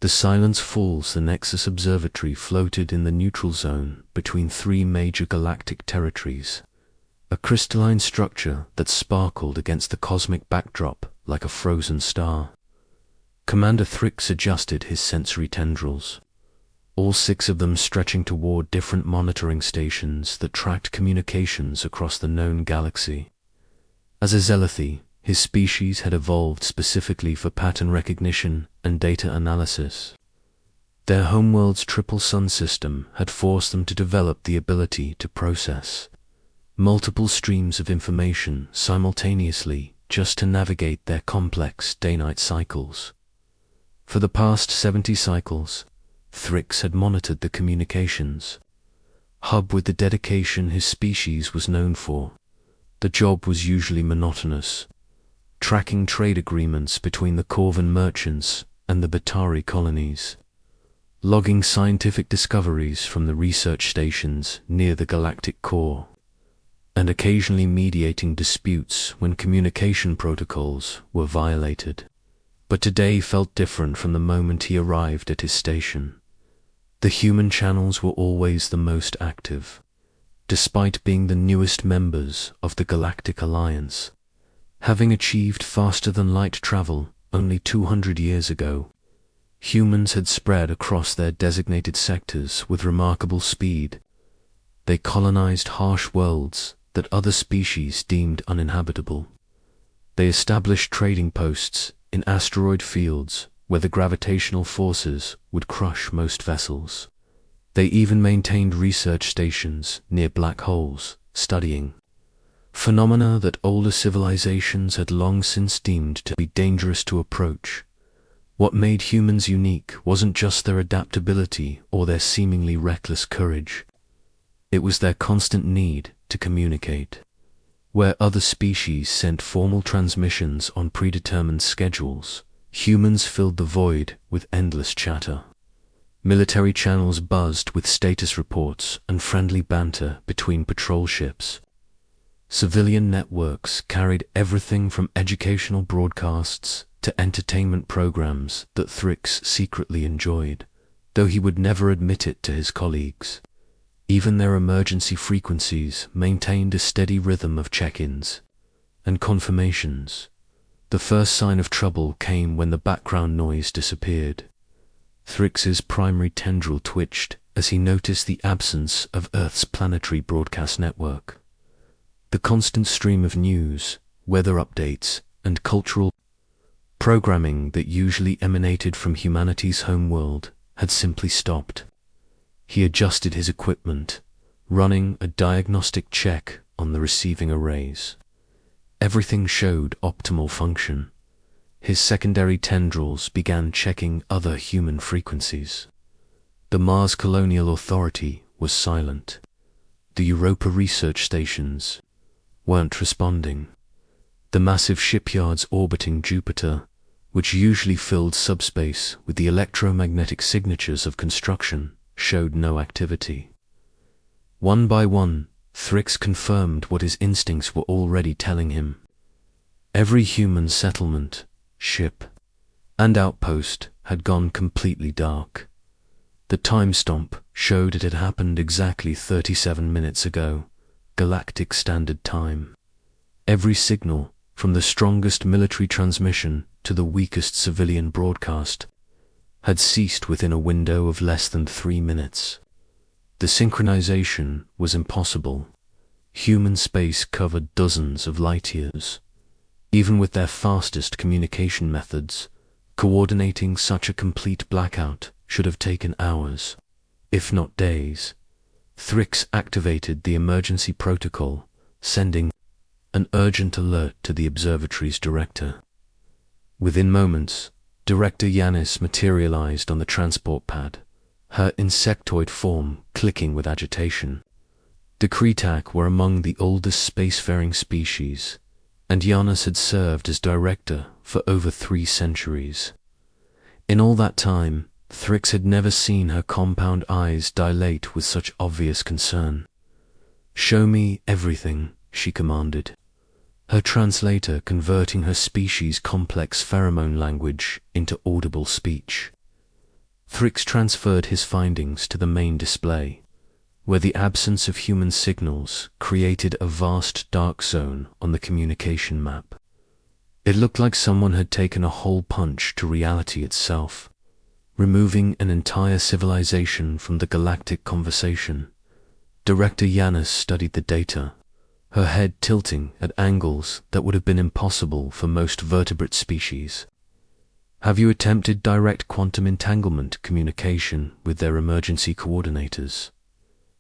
The Silence Falls, the Nexus Observatory, floated in the neutral zone between three major galactic territories, a crystalline structure that sparkled against the cosmic backdrop like a frozen star. Commander Thrix adjusted his sensory tendrils, all 6 of them stretching toward different monitoring stations that tracked communications across the known galaxy. As a Zealothi, his species had evolved specifically for pattern recognition and data analysis. Their homeworld's triple sun system had forced them to develop the ability to process multiple streams of information simultaneously just to navigate their complex day-night cycles. For the past 70 cycles, Thrix had monitored the communications hub with the dedication his species was known for. The job was usually monotonous, tracking trade agreements between the Corvan merchants and the Batari colonies, logging scientific discoveries from the research stations near the galactic core, and occasionally mediating disputes when communication protocols were violated. But today felt different from the moment he arrived at his station. The human channels were always the most active, despite being the newest members of the Galactic Alliance. Having achieved faster-than-light travel only 200 years ago, humans had spread across their designated sectors with remarkable speed. They colonized harsh worlds that other species deemed uninhabitable. They established trading posts in asteroid fields where the gravitational forces would crush most vessels. They even maintained research stations near black holes, studying phenomena that older civilizations had long since deemed to be dangerous to approach. What made humans unique wasn't just their adaptability or their seemingly reckless courage. It was their constant need to communicate. Where other species sent formal transmissions on predetermined schedules, humans filled the void with endless chatter. Military channels buzzed with status reports and friendly banter between patrol ships. Civilian networks carried everything from educational broadcasts to entertainment programs that Thrix secretly enjoyed, though he would never admit it to his colleagues. Even their emergency frequencies maintained a steady rhythm of check-ins and confirmations. The first sign of trouble came when the background noise disappeared. Thrix's primary tendril twitched as he noticed the absence of Earth's planetary broadcast network. The constant stream of news, weather updates, and cultural programming that usually emanated from humanity's homeworld had simply stopped. He adjusted his equipment, running a diagnostic check on the receiving arrays. Everything showed optimal function. His secondary tendrils began checking other human frequencies. The Mars Colonial Authority was silent. The Europa research stations weren't responding. The massive shipyards orbiting Jupiter, which usually filled subspace with the electromagnetic signatures of construction, showed no activity. One by one, Thrix confirmed what his instincts were already telling him. Every human settlement, ship, and outpost had gone completely dark. The time stamp showed it had happened exactly 37 minutes ago, Galactic Standard Time. Every signal, from the strongest military transmission to the weakest civilian broadcast, had ceased within a window of less than 3 minutes. The synchronization was impossible. Human space covered dozens of light years. Even with their fastest communication methods, coordinating such a complete blackout should have taken hours, if not days. Thrix activated the emergency protocol, sending an urgent alert to the observatory's director. Within moments, Director Yanis materialized on the transport pad, her insectoid form clicking with agitation. The Kretak were among the oldest spacefaring species, and Yanis had served as director for over 3 centuries. In all that time, Thrix had never seen her compound eyes dilate with such obvious concern. "Show me everything," she commanded, her translator converting her species' complex pheromone language into audible speech. Thrix transferred his findings to the main display, where the absence of human signals created a vast dark zone on the communication map. It looked like someone had taken a hole punch to reality itself, removing an entire civilization from the galactic conversation. Director Yanis studied the data, her head tilting at angles that would have been impossible for most vertebrate species. Have you attempted direct quantum entanglement communication with their emergency coordinators?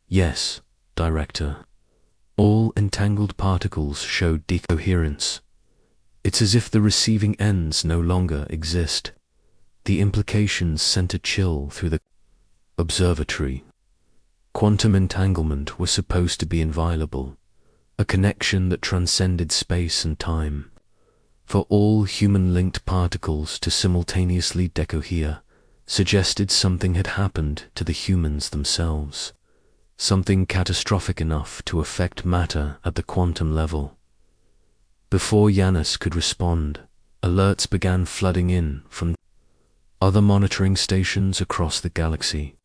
Yes, Director. All entangled particles showed decoherence. It's as if the receiving ends no longer exist. The implications sent a chill through the observatory. Quantum entanglement was supposed to be inviolable, a connection that transcended space and time. For all human-linked particles to simultaneously decohere suggested something had happened to the humans themselves, something catastrophic enough to affect matter at the quantum level. Before Yanis could respond, alerts began flooding in from other monitoring stations across the galaxy.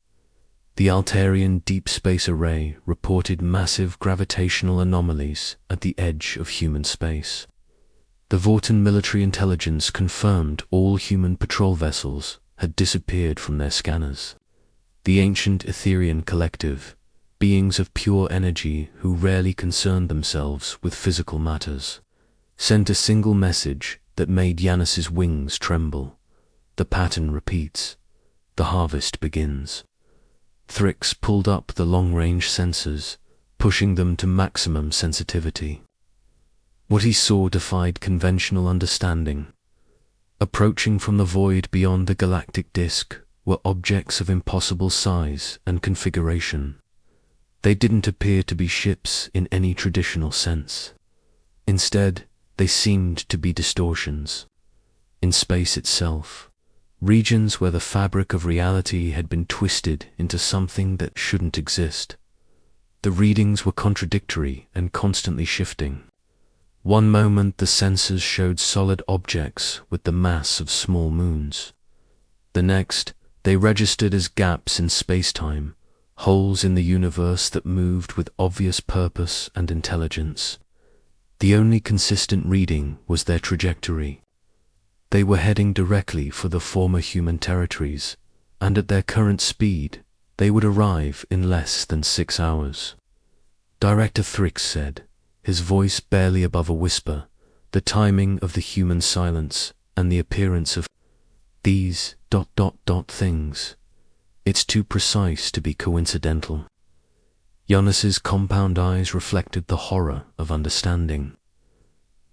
The Altarian Deep Space Array reported massive gravitational anomalies at the edge of human space. The Vorten military intelligence confirmed all human patrol vessels had disappeared from their scanners. The ancient Etherian collective, beings of pure energy who rarely concerned themselves with physical matters, sent a single message that made Yanis's wings tremble. The pattern repeats. The harvest begins. Thrix pulled up the long-range sensors, pushing them to maximum sensitivity. What he saw defied conventional understanding. Approaching from the void beyond the galactic disk were objects of impossible size and configuration. They didn't appear to be ships in any traditional sense. Instead, they seemed to be distortions. In space itself, regions where the fabric of reality had been twisted into something that shouldn't exist. The readings were contradictory and constantly shifting. One moment the sensors showed solid objects with the mass of small moons. The next, they registered as gaps in space-time, holes in the universe that moved with obvious purpose and intelligence. The only consistent reading was their trajectory. They were heading directly for the former human territories, and at their current speed, they would arrive in less than 6 hours. Director Thrix said, his voice barely above a whisper, the timing of the human silence and the appearance of these ... things. It's too precise to be coincidental. Yanis's compound eyes reflected the horror of understanding.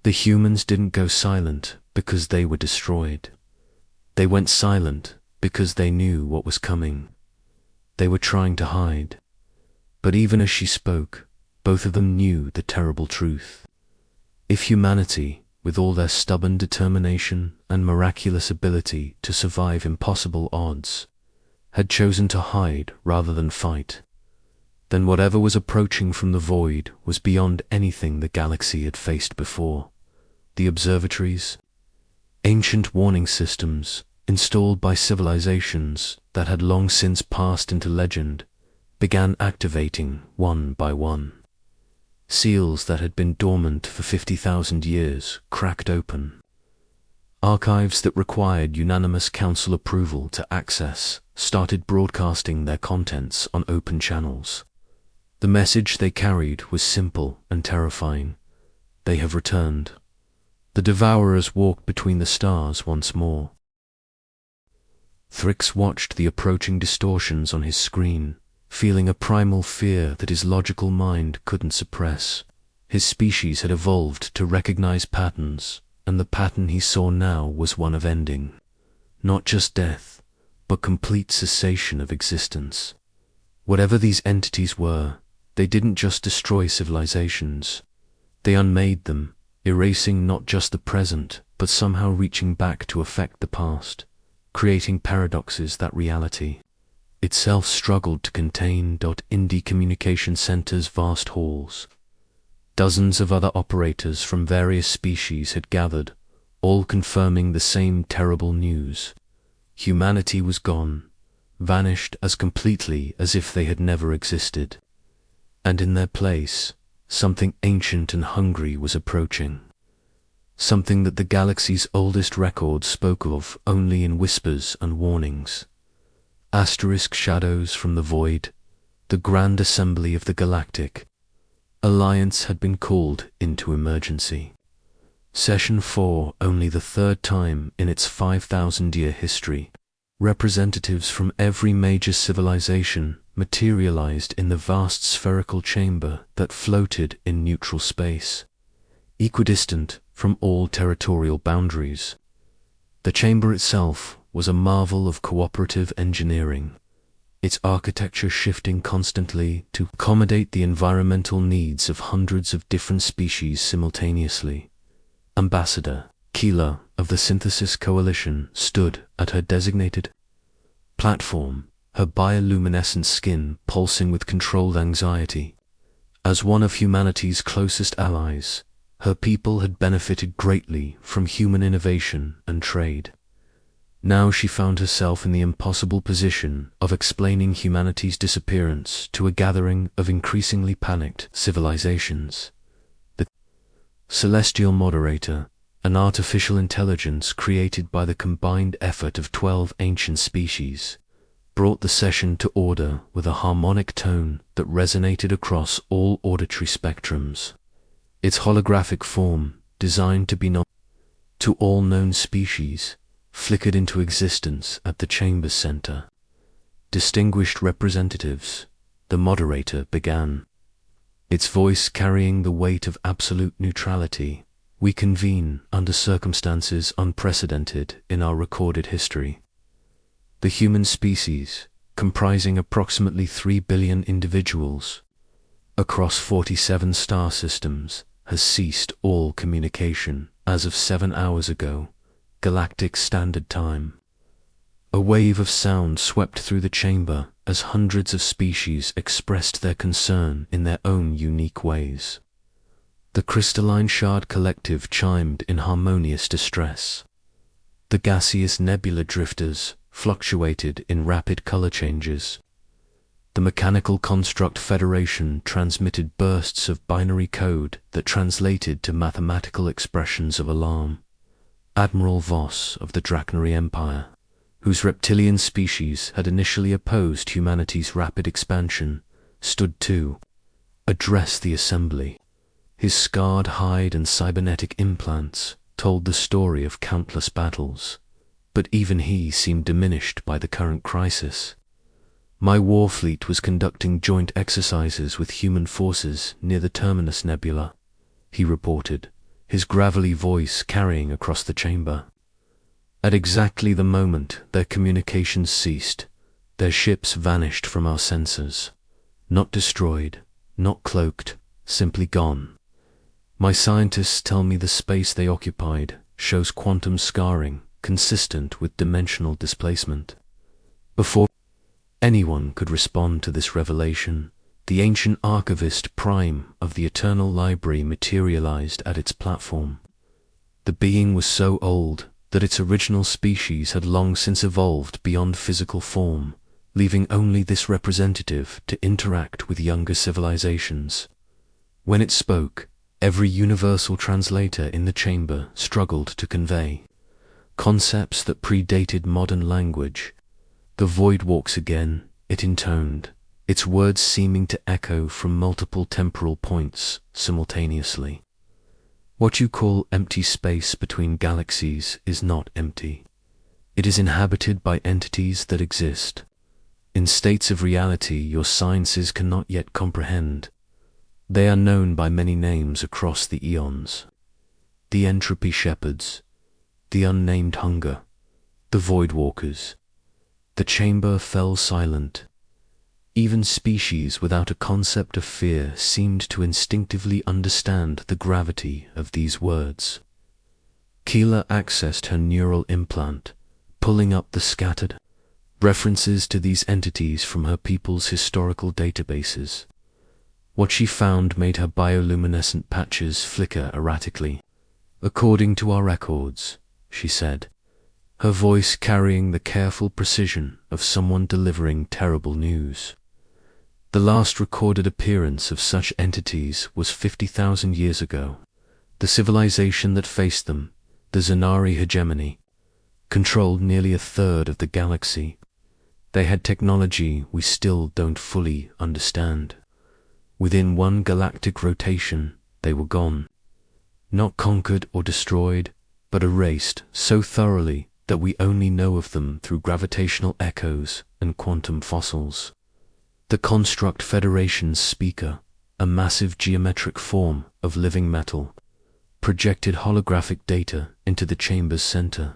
The humans didn't go silent because they were destroyed. They went silent because they knew what was coming. They were trying to hide. But even as she spoke, both of them knew the terrible truth. If humanity, with all their stubborn determination and miraculous ability to survive impossible odds, had chosen to hide rather than fight, then whatever was approaching from the void was beyond anything the galaxy had faced before. The observatories, ancient warning systems installed by civilizations that had long since passed into legend, began activating one by one. Seals that had been dormant for 50,000 years cracked open. Archives that required unanimous council approval to access started broadcasting their contents on open channels. The message they carried was simple and terrifying. They have returned. The Devourers walk between the stars once more. Thrix watched the approaching distortions on his screen, feeling a primal fear that his logical mind couldn't suppress. His species had evolved to recognize patterns, and the pattern he saw now was one of ending. Not just death, but complete cessation of existence. Whatever these entities were, they didn't just destroy civilizations. They unmade them, erasing not just the present, but somehow reaching back to affect the past, creating paradoxes that reality itself struggled to contain. In the communication center's vast halls, dozens of other operators from various species had gathered, all confirming the same terrible news. Humanity was gone, vanished as completely as if they had never existed. And in their place, something ancient and hungry was approaching. Something that the galaxy's oldest records spoke of only in whispers and warnings. Asterisk shadows from the void, the grand assembly of the galactic. Alliance had been called into emergency. Session 4, only the third time in its 5,000-year history. Representatives from every major civilization materialized in the vast spherical chamber that floated in neutral space, equidistant from all territorial boundaries. The chamber itself was a marvel of cooperative engineering, its architecture shifting constantly to accommodate the environmental needs of hundreds of different species simultaneously. Ambassador Keela of the Synthesis Coalition stood at her designated platform, her bioluminescent skin pulsing with controlled anxiety. As one of humanity's closest allies, her people had benefited greatly from human innovation and trade. Now she found herself in the impossible position of explaining humanity's disappearance to a gathering of increasingly panicked civilizations. The Celestial Moderator, an artificial intelligence created by the combined effort of 12 ancient species, brought the session to order with a harmonic tone that resonated across all auditory spectrums. Its holographic form, designed to be known to all known species, flickered into existence at the chamber's center. Distinguished representatives, the moderator began, its voice carrying the weight of absolute neutrality. We convene under circumstances unprecedented in our recorded history. The human species, comprising approximately 3 billion individuals across 47 star systems, has ceased all communication as of 7 hours ago, Galactic Standard Time. A wave of sound swept through the chamber as hundreds of species expressed their concern in their own unique ways. The crystalline shard collective chimed in harmonious distress. The gaseous nebula drifters fluctuated in rapid color changes. The mechanical construct federation transmitted bursts of binary code that translated to mathematical expressions of alarm. Admiral Voss of the Drachnary Empire, whose reptilian species had initially opposed humanity's rapid expansion, stood to address the assembly. His scarred hide and cybernetic implants told the story of countless battles, but even he seemed diminished by the current crisis. My war fleet was conducting joint exercises with human forces near the Terminus Nebula, he reported, his gravelly voice carrying across the chamber. At exactly the moment their communications ceased, their ships vanished from our sensors. Not destroyed, not cloaked, simply gone. My scientists tell me the space they occupied shows quantum scarring consistent with dimensional displacement. Before anyone could respond to this revelation, the ancient archivist prime of the Eternal Library materialized at its platform. The being was so old that its original species had long since evolved beyond physical form, leaving only this representative to interact with younger civilizations. When it spoke, every universal translator in the chamber struggled to convey concepts that predated modern language. The void walks again, it intoned, its words seeming to echo from multiple temporal points simultaneously. What you call empty space between galaxies is not empty. It is inhabited by entities that exist, in states of reality your sciences cannot yet comprehend. They are known by many names across the eons. The entropy shepherds, the unnamed hunger, the void walkers. The chamber fell silent. Even species without a concept of fear seemed to instinctively understand the gravity of these words. Keela accessed her neural implant, pulling up the scattered references to these entities from her people's historical databases. What she found made her bioluminescent patches flicker erratically. According to our records, she said, her voice carrying the careful precision of someone delivering terrible news. The last recorded appearance of such entities was 50,000 years ago. The civilization that faced them, the Zanari hegemony, controlled nearly a third of the galaxy. They had technology we still don't fully understand. Within one galactic rotation, they were gone. Not conquered or destroyed, but erased so thoroughly that we only know of them through gravitational echoes and quantum fossils. The Construct Federation's speaker, a massive geometric form of living metal, projected holographic data into the chamber's center.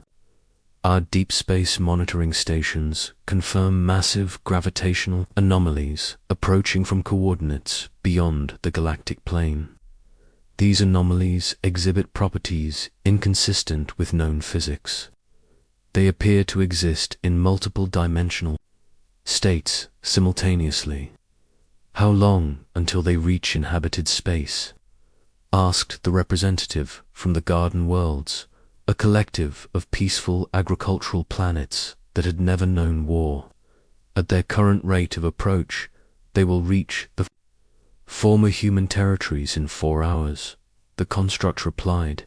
Our deep space monitoring stations confirm massive gravitational anomalies approaching from coordinates beyond the galactic plane. These anomalies exhibit properties inconsistent with known physics. They appear to exist in multiple dimensional states simultaneously. How long until they reach inhabited space? Asked the representative from the Garden Worlds, a collective of peaceful agricultural planets that had never known war. At their current rate of approach, they will reach the former human territories in 4 hours, the construct replied.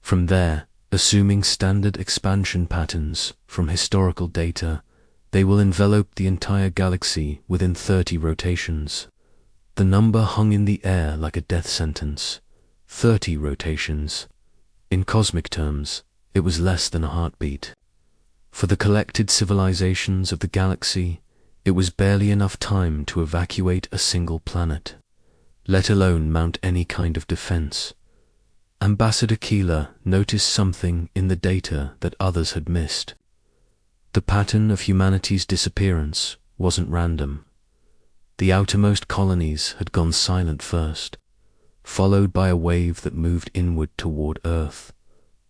From there, assuming standard expansion patterns from historical data, they will envelop the entire galaxy within 30 rotations. The number hung in the air like a death sentence. 30 rotations. In cosmic terms, it was less than a heartbeat. For the collected civilizations of the galaxy, it was barely enough time to evacuate a single planet, let alone mount any kind of defense. Ambassador Keeler noticed something in the data that others had missed. The pattern of humanity's disappearance wasn't random. The outermost colonies had gone silent first, followed by a wave that moved inward toward Earth.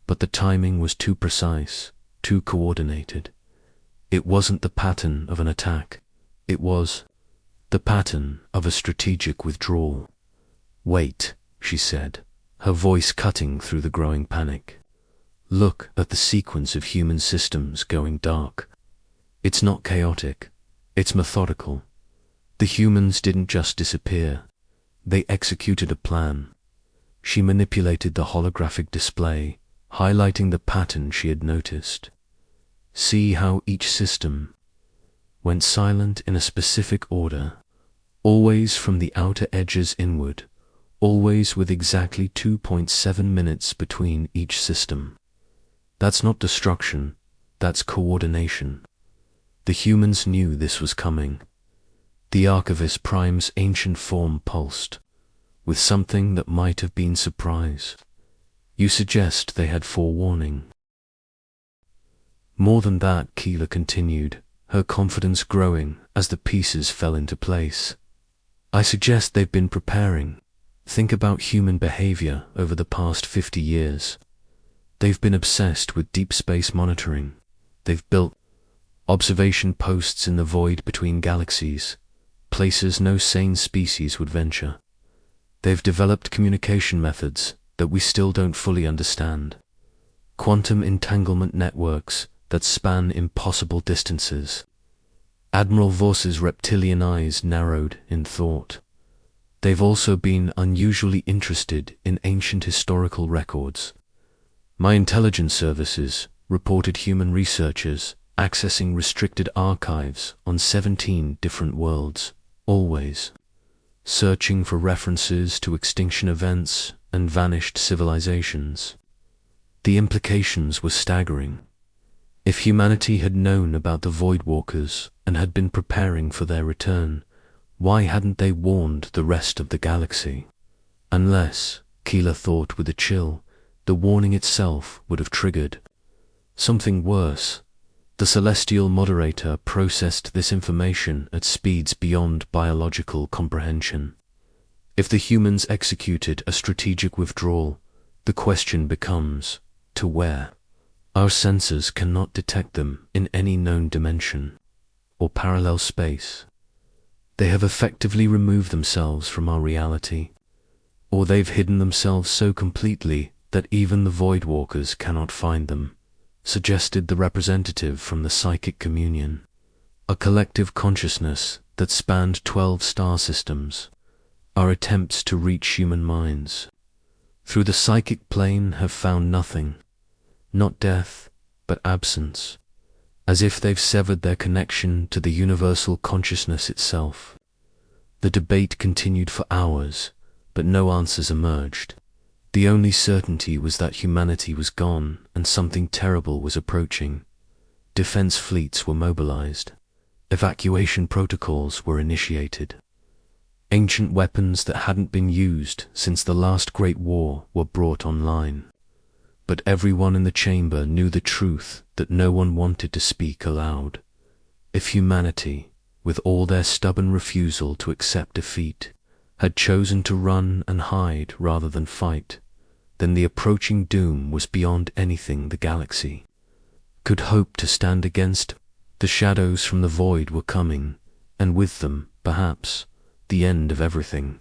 But the timing was too precise, too coordinated. It wasn't the pattern of an attack. It was the pattern of a strategic withdrawal. "Wait," she said, her voice cutting through the growing panic. "Look at the sequence of human systems going dark. It's not chaotic. It's methodical. The humans didn't just disappear. They executed a plan." She manipulated the holographic display, highlighting the pattern she had noticed. "See how each system went silent in a specific order, always from the outer edges inward, always with exactly 2.7 minutes between each system. That's not destruction, that's coordination." The humans knew this was coming. The Archivist Prime's ancient form pulsed, with something that might have been surprise. "You suggest they had forewarning?" "More than that," Keeler continued, her confidence growing as the pieces fell into place. "I suggest they've been preparing. Think about human behavior over the past 50 years. They've been obsessed with deep space monitoring. They've built observation posts in the void between galaxies, places no sane species would venture. They've developed communication methods that we still don't fully understand. Quantum entanglement networks that span impossible distances." Admiral Voss's reptilian eyes narrowed in thought. "They've also been unusually interested in ancient historical records. My intelligence services reported human researchers accessing restricted archives on 17 different worlds, always searching for references to extinction events and vanished civilizations. The implications were staggering. If humanity had known about the Voidwalkers and had been preparing for their return, why hadn't they warned the rest of the galaxy? Unless, Keeler thought with a chill, the warning itself would have triggered something worse. The celestial moderator processed this information at speeds beyond biological comprehension. If the humans executed a strategic withdrawal, the question becomes, to where? Our sensors cannot detect them in any known dimension or parallel space. They have effectively removed themselves from our reality, or they've hidden themselves so completely that even the Voidwalkers cannot find them. suggested the representative from the psychic communion, a collective consciousness that spanned 12 star systems. Our attempts to reach human minds through the psychic plane have found nothing, not death, but absence, as if they've severed their connection to the universal consciousness itself. The debate continued for hours, but no answers emerged. The only certainty was that humanity was gone and something terrible was approaching. Defense fleets were mobilized. Evacuation protocols were initiated. Ancient weapons that hadn't been used since the last Great War were brought online. But everyone in the chamber knew the truth that no one wanted to speak aloud. If humanity, with all their stubborn refusal to accept defeat, had chosen to run and hide rather than fight, then the approaching doom was beyond anything the galaxy could hope to stand against. The shadows from the void were coming, and with them, perhaps, the end of everything.